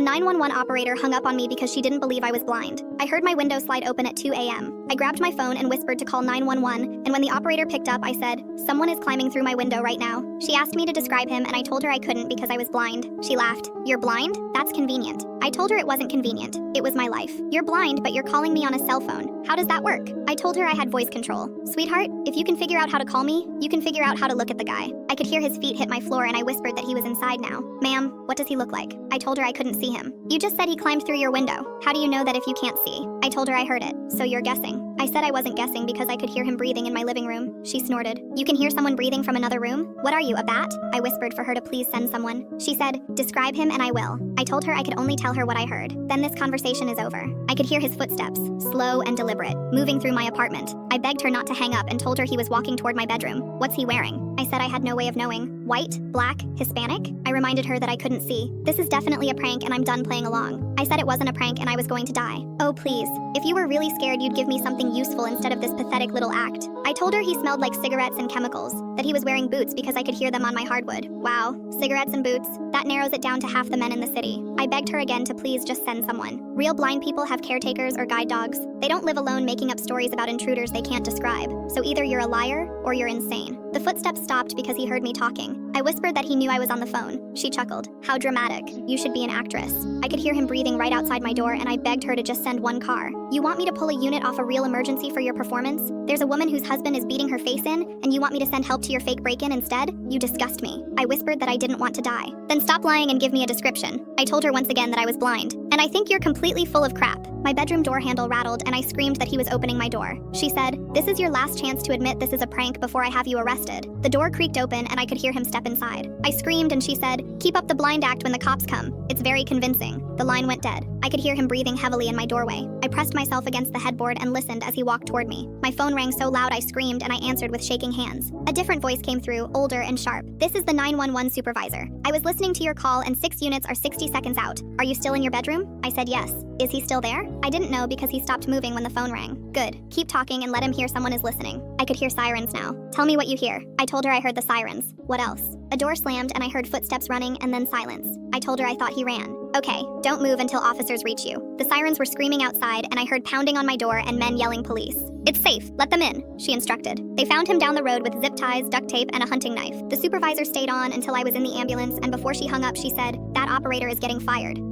A 911 operator hung up on me because she didn't believe I was blind. I heard my window slide open at 2 a.m. I grabbed my phone and whispered to call 911, and when the operator picked up, I said, "Someone is climbing through my window right now." She asked me to describe him, and I told her I couldn't because I was blind. She laughed. "You're blind? That's convenient." I told her it wasn't convenient. It was my life. "You're blind, but you're calling me on a cell phone. How does that work?" I told her I had voice control. "Sweetheart, if you can figure out how to call me, you can figure out how to look at the guy." I could hear his feet hit my floor, and I whispered that he was inside now. "Ma'am, what does he look like?" I told her I couldn't see him. "You just said he climbed through your window. How do you know that if you can't see?" I told her I heard it. "So you're guessing." I said I wasn't guessing because I could hear him breathing in my living room. She snorted. "You can hear someone breathing from another room? What are you, a bat?" I whispered for her to please send someone. She said, "Describe him and I will." I told her I could only tell her what I heard. Then this conversation is over. I could hear his footsteps, slow and deliberate, moving through my apartment. I begged her not to hang up and told her he was walking toward my bedroom. "What's he wearing?" I said I had no way of knowing. "White? Black? Hispanic?" I reminded her that I couldn't see. "This is definitely a prank and I'm done playing along." I said it wasn't a prank and I was going to die. "Oh please, if you were really scared you'd give me something useful instead of this pathetic little act." I told her he smelled like cigarettes and chemicals, that he was wearing boots because I could hear them on my hardwood. Wow, cigarettes and boots? That narrows it down to half the men in the city. I begged her again to please just send someone. Real blind people have caretakers or guide dogs. They don't live alone making up stories about intruders they can't describe. So either you're a liar or you're insane. The footsteps stopped because he heard me talking. I whispered that he knew I was on the phone. She chuckled. "How dramatic. You should be an actress." I could hear him breathing right outside my door and I begged her to just send one car. "You want me to pull a unit off a real emergency for your performance? There's a woman whose husband is beating her face in and you want me to send help to your fake break-in instead? You disgust me." I whispered that I didn't want to die. "Then stop lying and give me a description." I told her once again that I was blind. "And I think you're completely full of crap." My bedroom door handle rattled and I screamed that he was opening my door. She said, "This is your last chance to admit this is a prank before I have you arrested." The door creaked open and I could hear him step inside. I screamed and she said, "Keep up the blind act when the cops come. It's very convincing." The line went dead. I could hear him breathing heavily in my doorway. I pressed myself against the headboard and listened as he walked toward me. My phone rang so loud I screamed and I answered with shaking hands. A different voice came through, older and sharp. "This is the 911 supervisor. I was listening to your call and 6 units are 60 seconds out. Are you still in your bedroom?" I said yes. "Is he still there?" I didn't know because he stopped moving when the phone rang. "Good. Keep talking and let him hear someone is listening." I could hear sirens now. "Tell me what you hear." I told her I heard the sirens. "What else?" A door slammed and I heard footsteps running and then silence. I told her I thought he ran. "Okay, don't move until officers reach you." The sirens were screaming outside and I heard pounding on my door and men yelling police. "It's safe, let them in," she instructed. They found him down the road with zip ties, duct tape, and a hunting knife. The supervisor stayed on until I was in the ambulance and before she hung up she said, "That operator is getting fired."